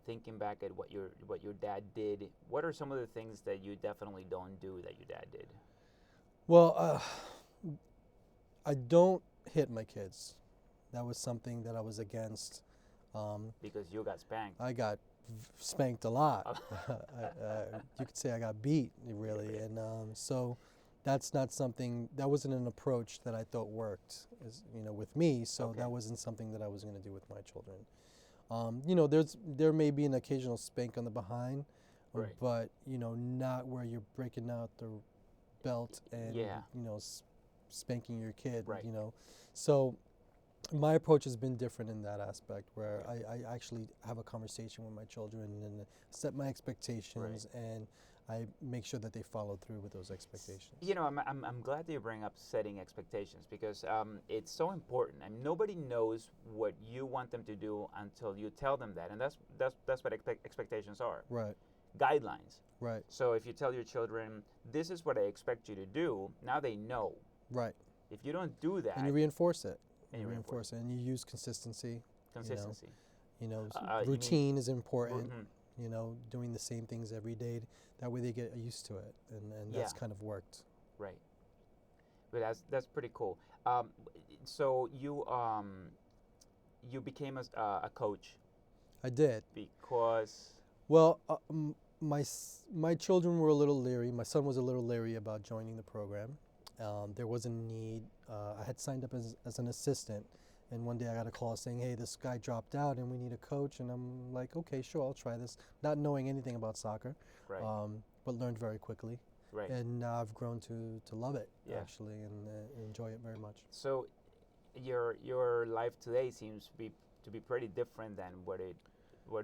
thinking back at what your dad did, what are some of the things that you definitely don't do that your dad did? Well, I don't hit my kids. That was something that I was against. Because you got spanked. I got spanked a lot. You could say I got beat, really. And so that's not something, that wasn't an approach that I thought worked, with me. So Okay. that wasn't something that I was going to do with my children. There may be an occasional spank on the behind, Right. but, not where you're breaking out the belt and, Yeah. spanking your kid, Right. So my approach has been different in that aspect, where I actually have a conversation with my children and set my expectations, and I make sure that they follow through with those expectations. I'm glad that you bring up setting expectations, because it's so important. I mean, nobody knows what you want them to do until you tell them that, and that's what expectations are. Right. Guidelines. Right. So if you tell your children, this is what I expect you to do, now they know. Right. If you don't do that, And you reinforce it. And you reinforce it, and you use consistency. consistency. Routine is important. Mhm. Doing the same things every day. That way they get used to it, and that's Yeah. kind of worked. Right. But that's pretty cool. So you became a coach I did. because Well, my children were a little leery. My son was a little leery about joining the program. There was a need. I had signed up as an assistant, and one day I got a call saying, "Hey, this guy dropped out, and we need a coach." And I'm like, "Okay, sure, I'll try this," not knowing anything about soccer, right, but learned very quickly. right. And now I've grown to love it, Yeah. actually, and enjoy it very much. So your life today seems to be pretty different than what it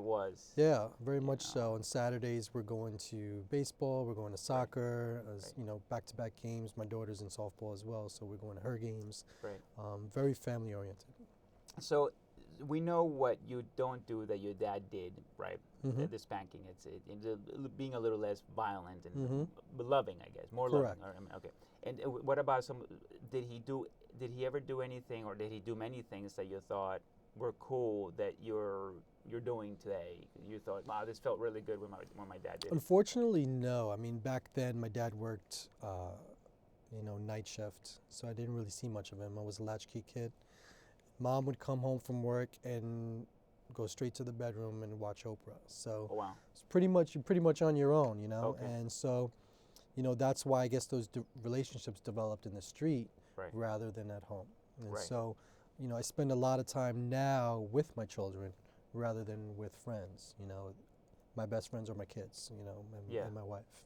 was. Yeah, very much know. so. On Saturdays, we're going to baseball, we're going to soccer, Right. back-to-back games. My daughter's in softball as well, so we're going to her games. Right. Very family-oriented. So we know what you don't do that your dad did, right? Mhm. The spanking. It's being a little less violent and Mhm. loving, I guess, more Correct. loving. Okay. And what about some? Did he ever do anything, or did he do many things that you thought were cool that you're doing today? You thought, wow, this felt really good when my dad did it. Unfortunately, no. I mean, back then, my dad worked, night shift, so I didn't really see much of him. I was a latchkey kid. Mom would come home from work and go straight to the bedroom and watch Oprah. So Oh, wow. it's pretty much on your own, Okay. And so, that's why I guess those relationships developed in the street Right. rather than at home. And Right. so, I spend a lot of time now with my children rather than with friends. My best friends are my kids, Yeah. and my wife.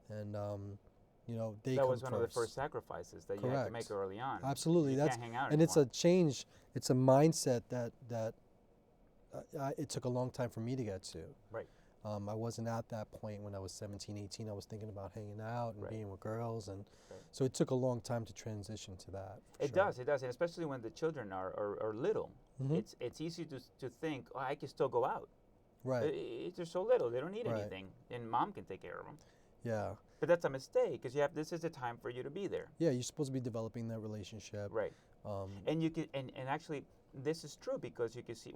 And, they That come was one of the first. first sacrifices that you had to Correct. make early on. Absolutely. You That's can't hang out and it's anymore. a change. It's a mindset that it took a long time for me to get to. Right. I wasn't at that point when I was 17, 18. I was thinking about hanging out and Right. being with girls, and Right. so it took a long time to transition to that. For It sure. does, and especially when the children are little. Mhm. It's easy to think, oh, I can still go out. Right. They're so little, they don't need Right. anything, and mom can take care of them. Yeah. But that's a mistake, because this is the time for you to be there. Yeah. You're supposed to be developing that relationship. Right. Um, And you can, and actually, this is true, because you can see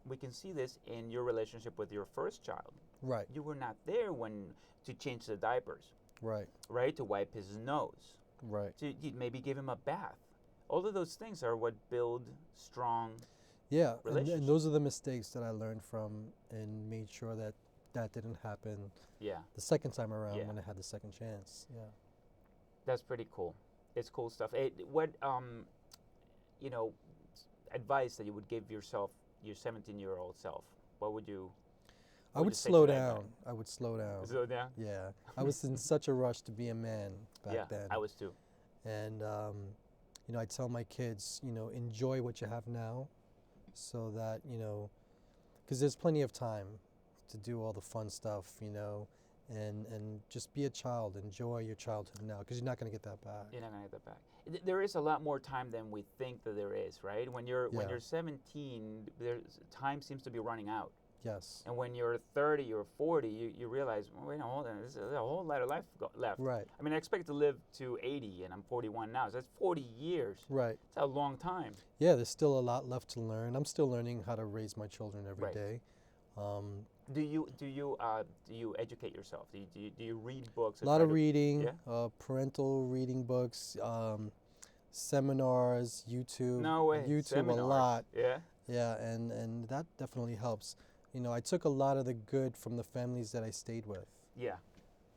we can see this in your relationship with your first child. right. You were not there to change the diapers, Right. right? To wipe his nose, Right. to maybe give him a bath. All of those things are what build strong. Yeah. And Relationships. those are the mistakes that I learned from and made sure that didn't happen Yeah, the second time around Yeah. when I had the second chance. Yeah. that's pretty cool. It's cool stuff. What advice that you would give yourself, your 17-year-old self? What would you? I would would you say slow to that guy? down. I would slow down. Slow down. Yeah. I was in such a rush to be a man back Yeah, then. I was too. And, I tell my kids, enjoy what you have now so that, because there's plenty of time to do all the fun stuff, and just be a child. Enjoy your childhood now, because you're not going to get that back. You're not gonna get that back. There is a lot more time than we think that there is, right? When you're Yeah. 17, time seems to be running out. Yes. And when you're 30 or 40, you realize, well, wait, no, hold on, there's a whole lot of life left. Right. I mean, I expect to live to 80, and I'm 41 now, so that's 40 years. Right. It's a long time. Yeah, there's still a lot left to learn. I'm still learning how to raise my children every Right. day. Do you educate yourself? Do you read books? A and lot try of to, reading, yeah? parental reading books, seminars, No way. YouTube a Seminars. lot. Yeah. Yeah, and that definitely helps. I took a lot of the good from the families that I stayed with, Yeah.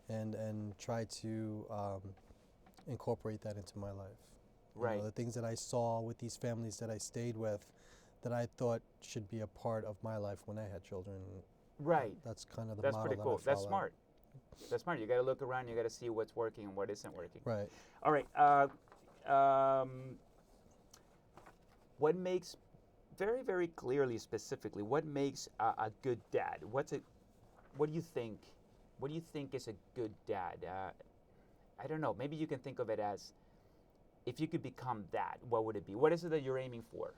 and tried to incorporate that into my life. Right. The things that I saw with these families that I stayed with, that I thought should be a part of my life when I had children. Right. That's kind of the That's model pretty that cool. I That's follow. smart. That's smart. You got to look around. You got to see what's working and what isn't working. Right. All right. What makes very, very clearly, specifically, what makes a good dad? What do you think? What do you think is a good dad? I don't know. Maybe you can think of it as, if you could become that, what would it be? What is it that you're aiming for?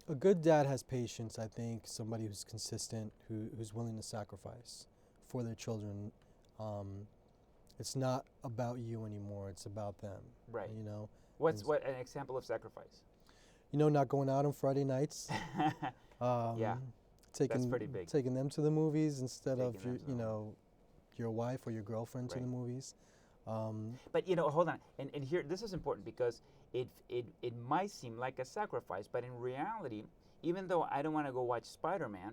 A good dad has patience. I think somebody who's consistent, who's willing to sacrifice for their children. It's not about you anymore. It's about them. Right. And What an example of sacrifice? not going out on Friday nights. Yeah, that's pretty big. Taking them to the movies instead of Taking them to the your wife or your girlfriend to Right. the movies. But hold on, and here this is important, because it might seem like a sacrifice, but in reality, even though I don't want to go watch Spider-Man,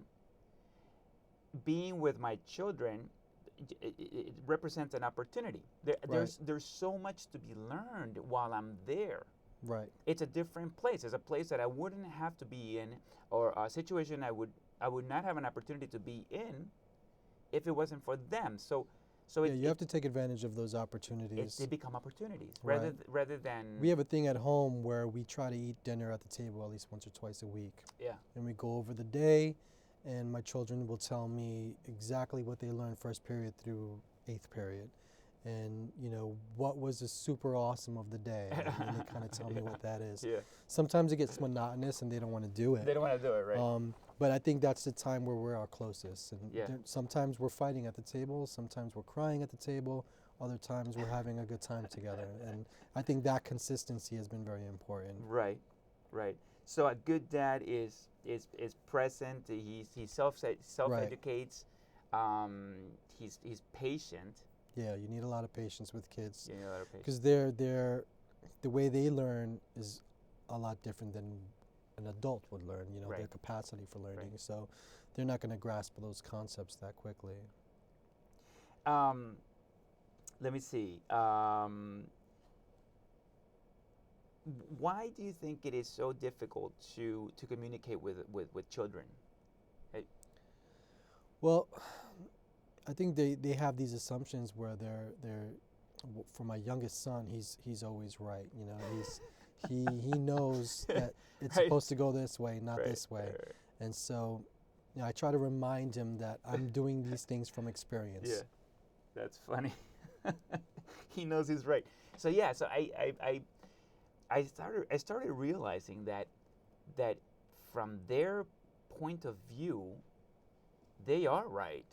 being with my children, it represents an opportunity. There's so much to be learned while I'm there. Right. It's a different place. It's a place that I wouldn't have to be in, or a situation I would not have an opportunity to be in if it wasn't for them. So You have to take advantage of those opportunities. they become opportunities Right. rather than We have a thing at home where we try to eat dinner at the table at least once or twice a week. yeah. And we go over the day, and my children will tell me exactly what they learned first period through eighth period. And, what was the super awesome of the day. And they kind of tell me what that is. Yeah. Sometimes it gets monotonous and they don't want to do it. They don't want to do it, right? But I think that's the time where we're our closest. And Yeah. sometimes we're fighting at the table, sometimes we're crying at the table, other times we're having a good time together. And I think that consistency has been very important. Right. So a good dad is present. He self educates. He's patient. Yeah, you need a lot of patience with kids. You need a lot of patience. Because the way they learn is a lot different than an adult would learn, Right. their capacity for learning. Right. So they're not going to grasp those concepts that quickly. Let me see. Why do you think it is so difficult to communicate with children? Well, I think they have these assumptions where for my youngest son, he's always right. He knows that it's Right. supposed to go this way, not Right, this way. right. And so, I try to remind him that I'm doing these things from experience. Yeah, that's funny. He knows he's right. So yeah, so I started realizing that from their point of view, they are right.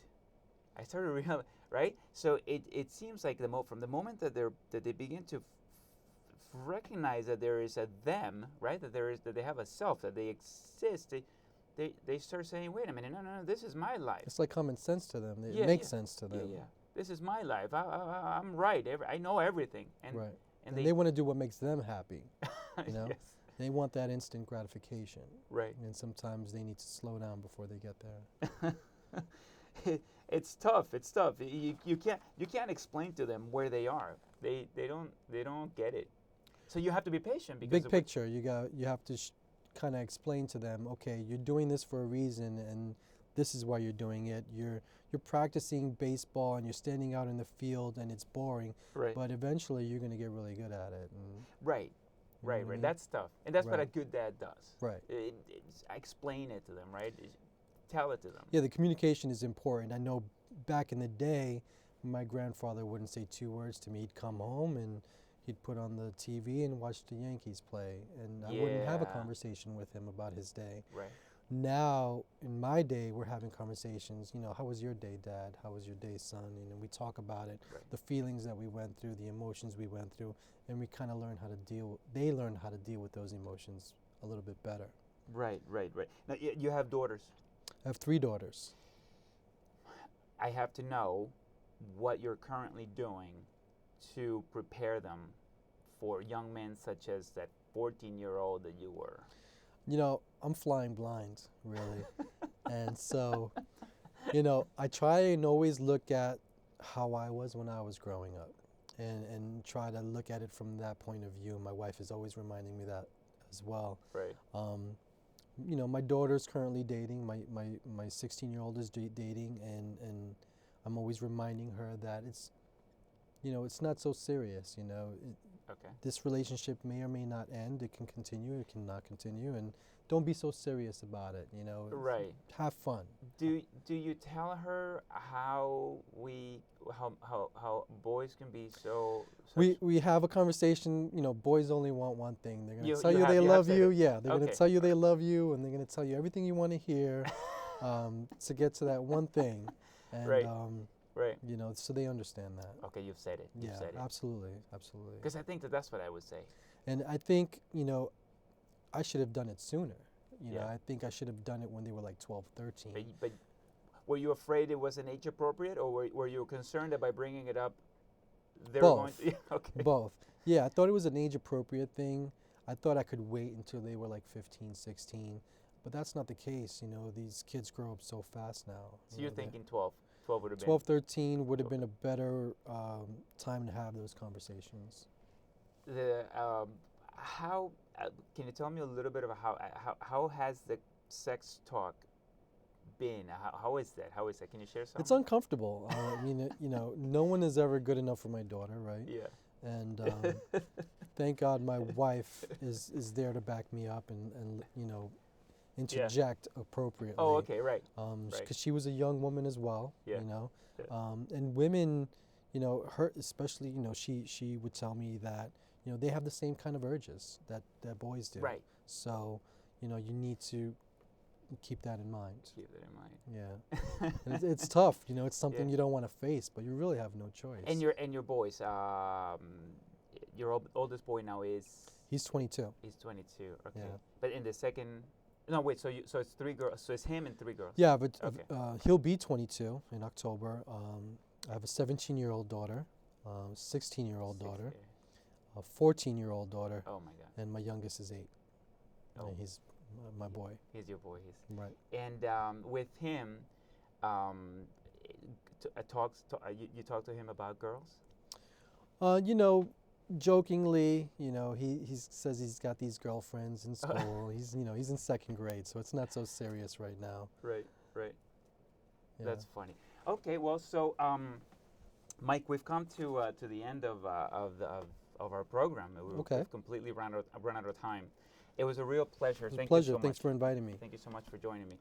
I started realizing, right? So it seems like from the moment that they begin to recognize that there is a them, right? That they have a self, that they exist. They start saying, wait a minute, no, this is my life. It's like common sense to them. It Yeah, makes yeah. sense to them. Yeah. This is my life. I'm right. I know everything. And Right. and they want to do what makes them happy. Yes. They want that instant gratification. Right. And sometimes they need to slow down before they get there. It's tough. You can't explain to them where they are. They don't get it. So you have to be patient because Big picture, you have to kind of explain to them, okay, you're doing this for a reason, and this is why you're doing it. You're practicing baseball and you're standing out in the field and it's boring, Right. but eventually you're going to get really good at it. And Right. you know what I mean? That's tough, and that's what a Right. good dad does. Right. I explain it to them, right? Tell it to them. Yeah, the communication is important. I know back in the day, my grandfather wouldn't say two words to me. He'd come home and he'd put on the TV and watch the Yankees play, and I wouldn't have a Yeah. conversation with him about his day. Right. Now, in my day, we're having conversations, how was your day, Dad? How was your day, son? We talk about it, Right. the feelings that we went through, the emotions we went through, and we kind of learn how to they learn how to deal with those emotions a little bit better. Right, right, right. Now you have daughters. I have 3 daughters. I have to know what you're currently doing to prepare them for young men such as that 14-year-old that you were. You know, I'm flying blind, really. And so, I try and always look at how I was when I was growing up and try to look at it from that point of view. My wife is always reminding me that as well. Right. My daughter's currently dating. My 16-year-old is dating, and I'm always reminding her that it's not so serious. Okay. This relationship may or may not end. It can continue. It cannot continue, and don't be so serious about it. Right. Have fun. Do you tell her how boys can be so? We have a conversation. Boys only want one thing. They're gonna tell you have- they have love said you. it. Yeah, they're Okay. gonna tell you they love you, and they're gonna tell you everything you want to hear to get to that one thing. And Right. Right. so they understand that. Okay, you've said it. You've Yeah, said it. absolutely, absolutely. Because I think that's what I would say. And I think I should have done it sooner. Yeah. I think I should have done it when they were like 12, 13. But were you afraid it wasn't age appropriate, or were you concerned that by bringing it up, they were going Both. to? Okay. Both. Yeah, I thought it was an age appropriate thing. I thought I could wait until they were like 15, 16. But that's not the case. These kids grow up so fast now. So you're thinking 12. 12 would have been. 12, 13 would have been a better time to have those conversations. How can you tell me a little bit about how has the sex talk been? How is that? How is that? Can you share something? It's uncomfortable. No one is ever good enough for my daughter, right? Yeah. And thank God my wife is there to back me up and interject appropriately. Oh, okay, right. Because she was a young woman as well. Yeah. And women, her especially, she would tell me that they have the same kind of urges that boys do. Right. So you need to keep that in mind. Keep that in mind. Yeah. And it's tough. It's something Yeah. you don't want to face, but you really have no choice. And your boys, your oldest boy now is. He's 22. He's 22. Okay. Yeah. But in the second. No, wait. So it's 3 girls. So it's him and 3 girls. Yeah, but Okay. he'll be 22 in October. I have a 17-year-old daughter, 16-year-old daughter, a 14-year-old daughter, Oh my God. and my youngest is 8. Oh. And he's my boy. He's your boy. He's. Right. And with him, you talk to him about girls. Jokingly, he says he's got these girlfriends in school. He's in 2nd grade, so it's not so serious right now. Right. Right. Yeah. That's funny. Okay. Well, so Mike, we've come to the end of our program. Okay. We've completely run out of time. It was a real pleasure. It was a Thank pleasure. you so Thanks much. for inviting me. Thank you so much for joining me.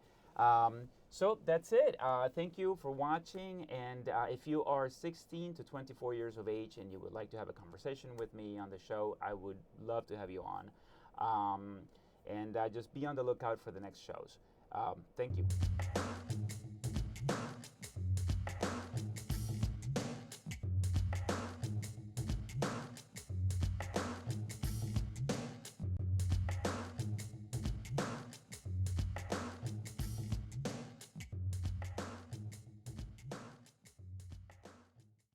So that's it. Thank you for watching. And if you are 16 to 24 years of age and you would like to have a conversation with me on the show, I would love to have you on. And just be on the lookout for the next shows. Thank you.